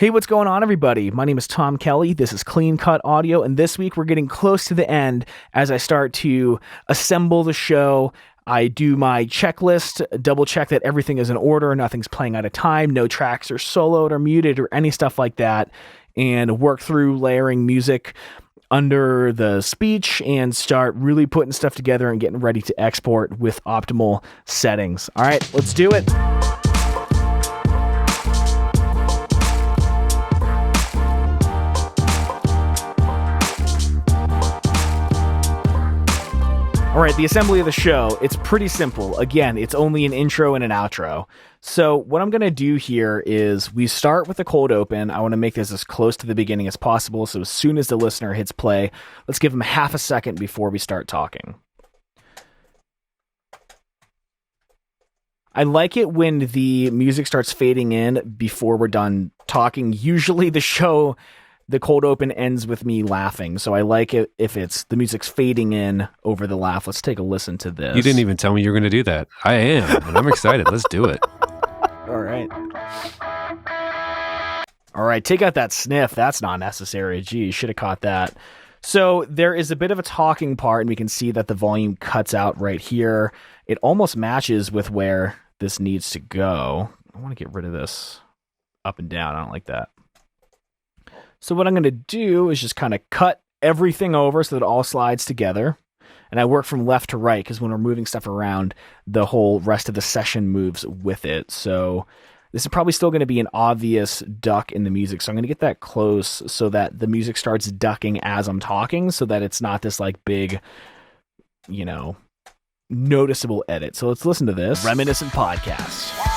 Hey, what's going on, everybody? My name is Tom Kelly. This is Clean Cut Audio, and this week we're getting close to the end as I start to assemble the show. I do my checklist, double check that everything is in order, nothing's playing out of time, no tracks are soloed or muted or any stuff like that, and work through layering music under the speech and start really putting stuff together and getting ready to export with optimal settings. All right, let's do it. All right, the assembly of the show, it's pretty simple. Again, it's only an intro and an outro. So what I'm going to do here is we start with the cold open. I want to make this as close to the beginning as possible. So as soon as the listener hits play, let's give them half a second before we start talking. I like it when the music starts fading in before we're done talking. Usually the cold open ends with me laughing, so I like it if the music's fading in over the laugh. Let's take a listen to this. You didn't even tell me you were going to do that. I am, and I'm excited. Let's do it. All right, take out that sniff. That's not necessary. Gee, you should have caught that. So there is a bit of a talking part, and we can see that the volume cuts out right here. It almost matches with where this needs to go. I want to get rid of this up and down. I don't like that. So what I'm going to do is just kind of cut everything over so that it all slides together. And I work from left to right because when we're moving stuff around, the whole rest of the session moves with it. So this is probably still going to be an obvious duck in the music. So I'm going to get that close so that the music starts ducking as I'm talking so that it's not this like big, noticeable edit. So let's listen to this. Reminiscent podcast.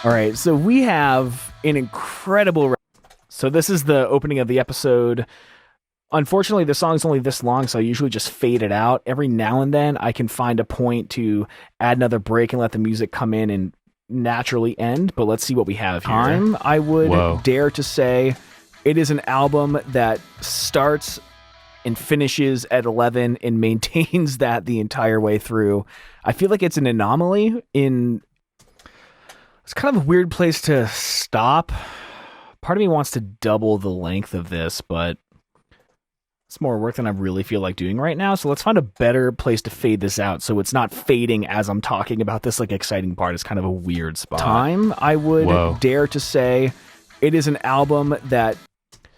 All right, so we have an incredible... So this is the opening of the episode. Unfortunately, the song's only this long, so I usually just fade it out. Every now and then, I can find a point to add another break and let the music come in and naturally end, but let's see what we have here. I would dare to say it is an album that starts and finishes at 11 and maintains that the entire way through. I feel like it's an anomaly in... It's kind of a weird place to stop. Part of me wants to double the length of this, but it's more work than I really feel like doing right now. So let's find a better place to fade this out so it's not fading as I'm talking about this like exciting part. It's kind of a weird spot. I would dare to say it is an album that...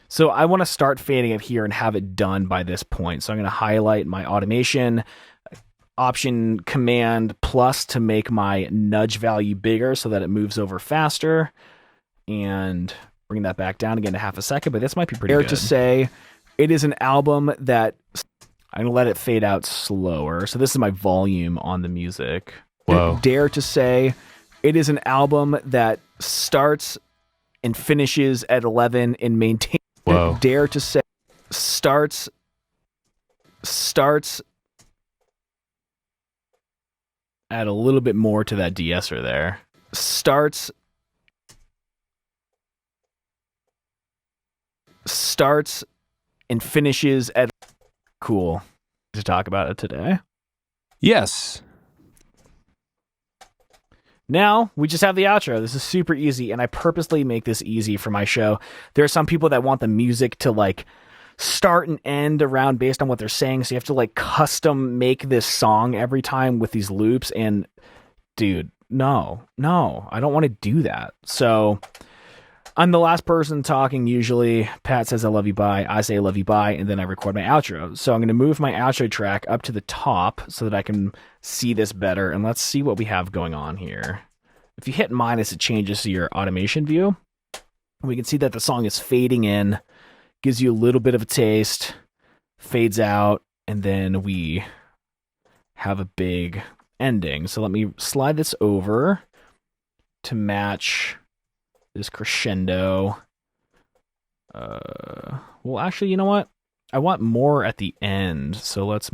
So I want to start fading it here and have it done by this point. So I'm going to highlight my automation, Option Command plus to make my nudge value bigger so that it moves over faster, and bring that back down again to half a second, but this might be pretty good. To say it is an album that I'm going to let it fade out slower. So this is my volume on the music. Dare to say it is an album that starts and finishes at 11 and maintains. Dare to say starts add a little bit more to that de-esser there. Starts and finishes at... Cool. To talk about it today. Yes. Now, we just have the outro. This is super easy, and I purposely make this easy for my show. There are some people that want the music to, start and end around based on what they're saying, so you have to, custom make this song every time with these loops, and, dude, no, I don't want to do that. So, I'm the last person talking usually. Pat says, I love you, bye. I say, I love you, bye, and then I record my outro. So I'm going to move my outro track up to the top so that I can see this better, and let's see what we have going on here. If you hit minus, it changes to your automation view. We can see that the song is fading in, gives you a little bit of a taste, fades out, and then we have a big ending. So let me slide this over to match this crescendo. Well, actually, you know what? I want more at the end. So let's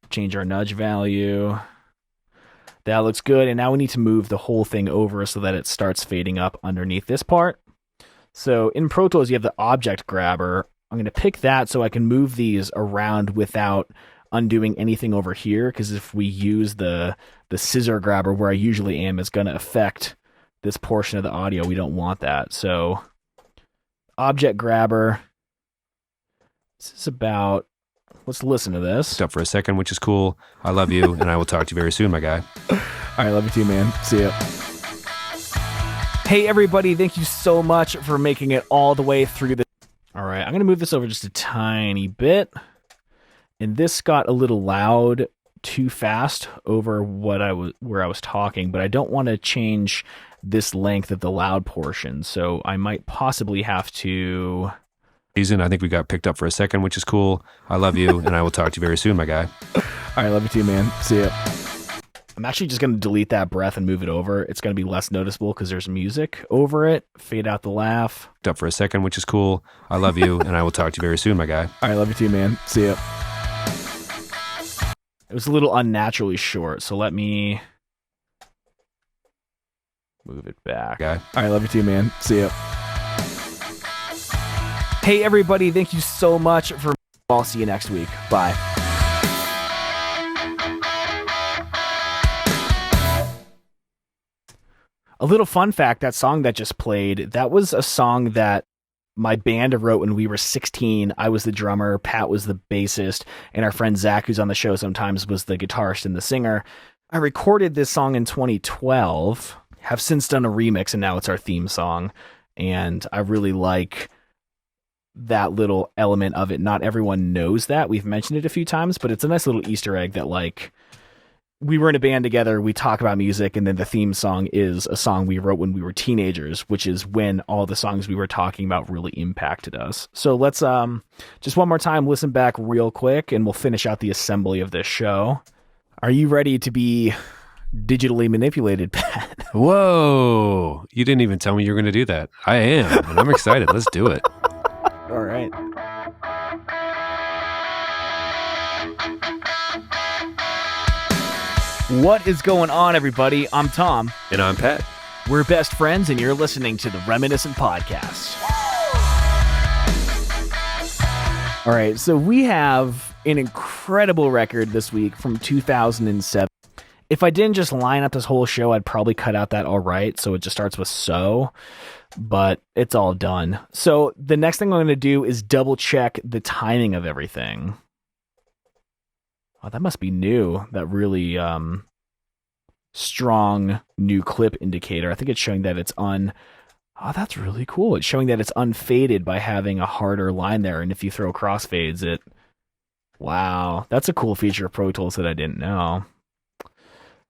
change our nudge value. That looks good. And now we need to move the whole thing over so that it starts fading up underneath this part. So in Pro Tools, you have the object grabber. I'm going to pick that so I can move these around without undoing anything over here, because if we use the scissor grabber where I usually am, it's going to affect this portion of the audio. We don't want that. So object grabber. This is about, let's listen to this. Up for a second, which is cool. I love you, and I will talk to you very soon, my guy. All right, love you too, man. See ya. Hey, everybody. Thank you so much for making it all the way through the... All right, I'm going to move this over just a tiny bit. And this got a little loud too fast over where I was talking, but I don't want to change this length of the loud portion. So I might possibly have to... I think we got picked up for a second, which is cool. I love you, and I will talk to you very soon, my guy. All right, love you too, man. See ya. I'm actually just going to delete that breath and move it over. It's going to be less noticeable because there's music over it. Fade out the laugh. Up for a second, which is cool. I love you, and I will talk to you very soon, my guy. All right, love you too, man. See ya. It was a little unnaturally short, so let me move it back. Guy. All right, love you too, man. See ya. Hey, everybody. Thank you so much for... I'll see you next week. Bye. A little fun fact, that song that just played, that was a song that my band wrote when we were 16. I was the drummer, Pat was the bassist, and our friend Zach, who's on the show sometimes, was the guitarist and the singer. I recorded this song in 2012, have since done a remix, and now it's our theme song. And I really like that little element of it. Not everyone knows that. We've mentioned it a few times, but it's a nice little Easter egg that, like, we were in a band together, we talk about music, and then the theme song is a song we wrote when we were teenagers, which is when all the songs we were talking about really impacted us. So let's just one more time listen back real quick, and we'll finish out the assembly of this show. Are you ready to be digitally manipulated, Pat? Whoa! You didn't even tell me you were going to do that. I am, and I'm excited. Let's do it. All right. What is going on, everybody? I'm Tom. And I'm Pat. We're best friends, and you're listening to the Reminiscent podcast. All right, so we have an incredible record this week from 2007. If I didn't just line up this whole show, I'd probably cut out that all right, so it just starts with so, but it's all done. So the next thing I'm going to do is double check the timing of everything. Oh, that must be new. That really strong new clip indicator. I think it's showing that it's Oh, that's really cool. It's showing that it's unfaded by having a harder line there. And if you throw crossfades, it... Wow. That's a cool feature of Pro Tools that I didn't know.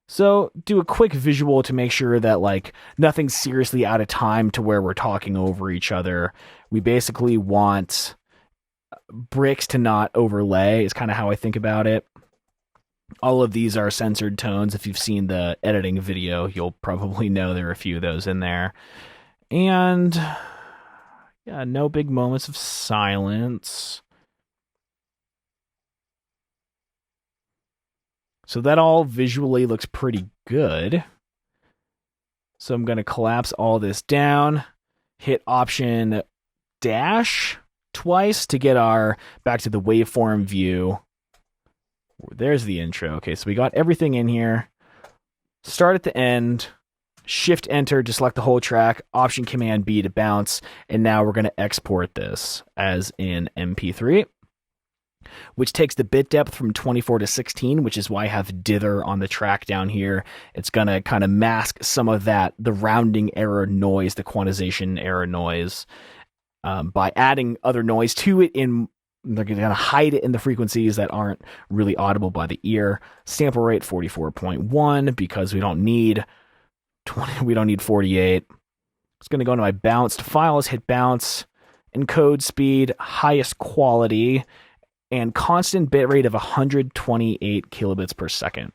So do a quick visual to make sure that, like, nothing's seriously out of time to where we're talking over each other. We basically want bricks to not overlay is kind of how I think about it. All of these are censored tones. If you've seen the editing video, you'll probably know there are a few of those in there. And yeah, no big moments of silence. So that all visually looks pretty good. So I'm going to collapse all this down, hit Option Dash twice to get our back to the waveform view. There's the intro. Okay, so we got everything in here. Start at the end, Shift Enter to select the whole track, Option Command B to bounce, and now we're going to export this as an MP3, which takes the bit depth from 24 to 16, which is why I have dither on the track down here. It's going to kind of mask some of that, the rounding error noise, the quantization error noise, by adding other noise to it. They're going to hide it in the frequencies that aren't really audible by the ear. Sample rate 44.1 because we don't need 20, we don't need 48. It's going to go into my bounced files, hit bounce, encode speed, highest quality, and constant bitrate of 128 kilobits per second.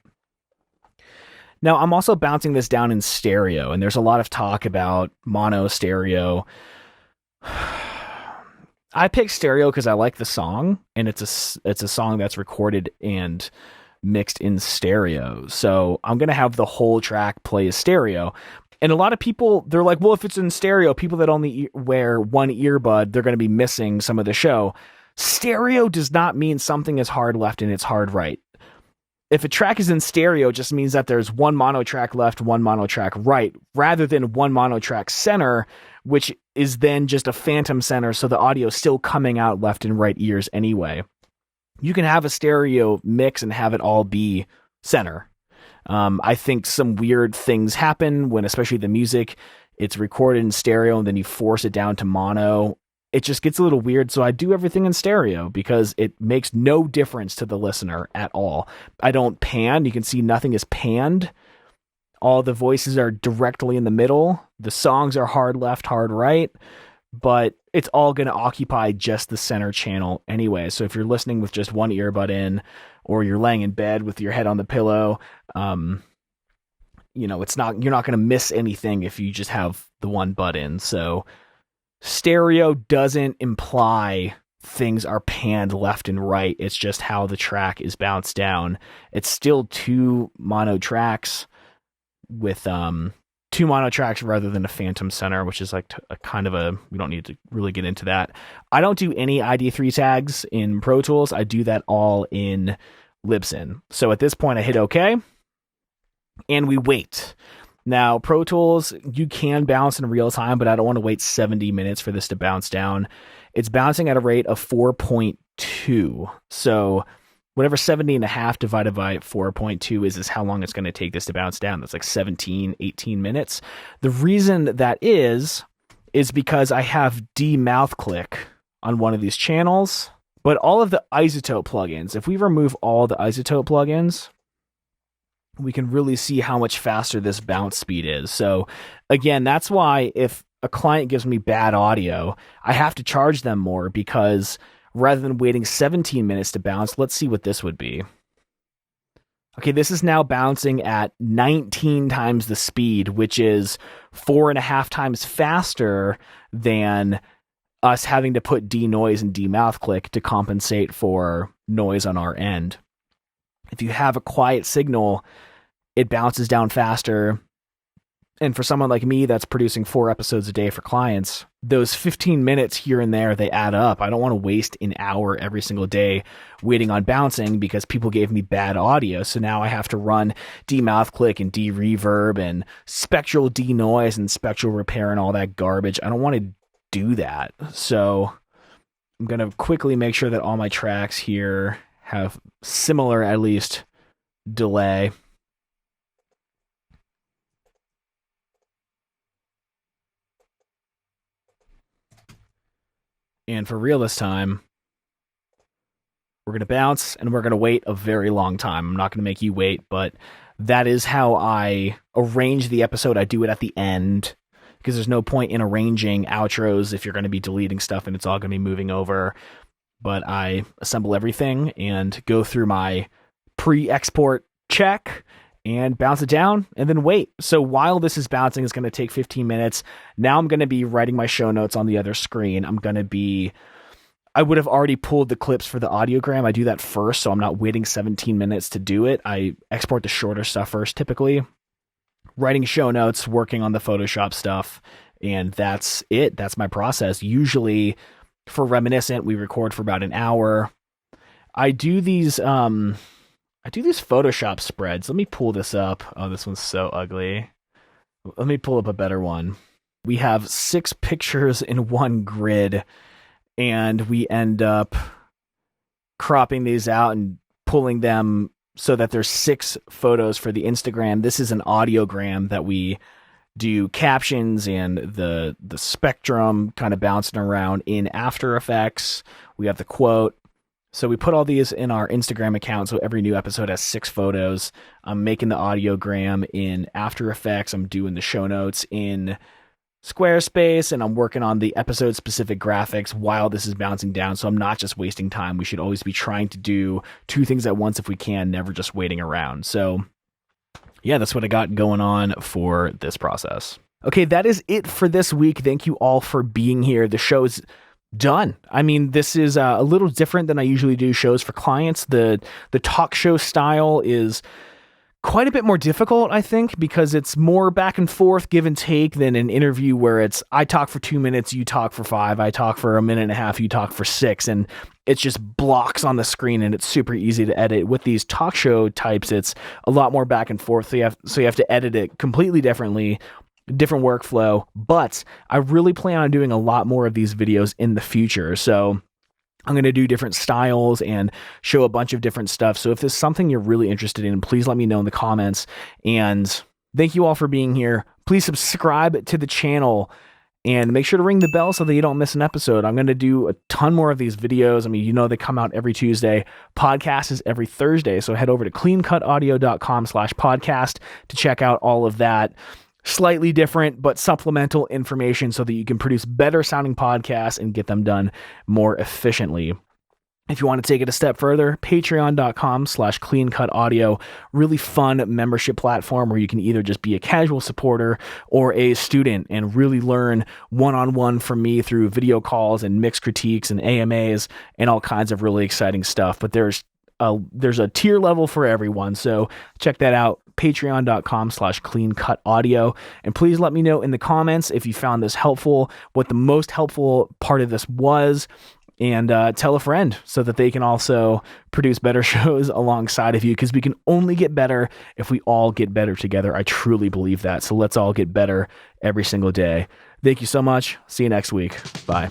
Now, I'm also bouncing this down in stereo, and there's a lot of talk about mono stereo. I picked stereo because I like the song, and it's a song that's recorded and mixed in stereo. So I'm going to have the whole track play as stereo. And a lot of people, they're like, well, if it's in stereo, people that only wear one earbud, they're going to be missing some of the show. Stereo does not mean something is hard left and it's hard right. If a track is in stereo, it just means that there's one mono track left, one mono track right, rather than one mono track center, which is then just a phantom center, so the audio is still coming out left and right ears anyway. You can have a stereo mix and have it all be center. I think some weird things happen when, especially the music, it's recorded in stereo and then you force it down to mono. It just gets a little weird, so I do everything in stereo because it makes no difference to the listener at all. I don't pan. You can see nothing is panned. All the voices are directly in the middle. The songs are hard left, hard right, but it's all going to occupy just the center channel anyway. So if you're listening with just one earbud in, or you're laying in bed with your head on the pillow, you're not going to miss anything if you just have the one bud in. So stereo doesn't imply things are panned left and right. It's just how the track is bounced down. It's still two mono tracks with two mono tracks rather than a phantom center, which is like a kind of a, we don't need to really get into that. I don't do any ID3 tags in Pro Tools. I do that all in Libsyn. So at this point I hit OK and we wait. Now, Pro Tools, you can bounce in real time, but I don't want to wait 70 minutes for this to bounce down. It's bouncing at a rate of 4.2. So whatever 70.5 divided by 4.2 is how long it's going to take this to bounce down. That's like 17, 18 minutes. The reason that is because I have mouth click on one of these channels, but all of the isotope plugins, if we remove all the isotope plugins, we can really see how much faster this bounce speed is. So again, that's why if a client gives me bad audio, I have to charge them more, because rather than waiting 17 minutes to bounce, let's see what this would be. Okay, this is now bouncing at 19 times the speed, which is 4.5 times faster than us having to put denoise and mouth click to compensate for noise on our end. If you have a quiet signal, it bounces down faster. And for someone like me that's producing 4 episodes a day for clients, those 15 minutes here and there, they add up. I don't want to waste an hour every single day waiting on bouncing because people gave me bad audio. So now I have to run mouth click and reverb and spectral denoise and spectral repair and all that garbage. I don't want to do that. So I'm going to quickly make sure that all my tracks here have similar, at least, delay. And for real this time, we're going to bounce and we're going to wait a very long time. I'm not going to make you wait, but that is how I arrange the episode. I do it at the end because there's no point in arranging outros if you're going to be deleting stuff and it's all going to be moving over. But I assemble everything and go through my pre-export check and bounce it down and then wait. So while this is bouncing, it's going to take 15 minutes. Now I'm going to be writing my show notes on the other screen. I would have already pulled the clips for the audiogram. I do that first, so I'm not waiting 17 minutes to do it. I export the shorter stuff first, typically. Writing show notes, working on the Photoshop stuff, and that's it. That's my process. Usually for Reminiscent, we record for about an hour. I do these Photoshop spreads. Let me pull this up. Oh, this one's so ugly. Let me pull up a better one. We have 6 pictures in one grid, and we end up cropping these out and pulling them so that there's 6 photos for the Instagram. This is an audiogram that we do captions and the spectrum kind of bouncing around in After Effects. We have the quote. So we put all these in our Instagram account, so every new episode has 6 photos. I'm making the audiogram in After Effects. I'm doing the show notes in Squarespace, and I'm working on the episode-specific graphics while this is bouncing down, so I'm not just wasting time. We should always be trying to do 2 things at once if we can, never just waiting around. So yeah, that's what I got going on for this process. Okay, that is it for this week. Thank you all for being here. The show's done. I mean, this is a little different than I usually do shows for clients. The talk show style is quite a bit more difficult, I think, because it's more back and forth, give and take than an interview where it's I talk for 2 minutes, you talk for 5, I talk for a minute and a half, you talk for 6, and it's just blocks on the screen and it's super easy to edit. With these talk show types, it's a lot more back and forth, so you have to edit it completely differently, different workflow. But I really plan on doing a lot more of these videos in the future, so I'm going to do different styles and show a bunch of different stuff. So if there's something you're really interested in, please let me know in the comments. And thank you all for being here. Please subscribe to the channel and make sure to ring the bell so that you don't miss an episode. I'm going to do a ton more of these videos. I mean, they come out every Tuesday. Podcast is every Thursday. So head over to cleancutaudio.com/podcast to check out all of that. Slightly different, but supplemental information so that you can produce better sounding podcasts and get them done more efficiently. If you want to take it a step further, patreon.com/cleancutaudio, really fun membership platform where you can either just be a casual supporter or a student and really learn one-on-one from me through video calls and mixed critiques and AMAs and all kinds of really exciting stuff. But there's a tier level for everyone. So check that out, patreon.com/cleancutaudio. And please let me know in the comments if you found this helpful, what the most helpful part of this was, and tell a friend so that they can also produce better shows alongside of you, because we can only get better if we all get better together. I truly believe that. So let's all get better every single day. Thank you so much. See you next week. Bye.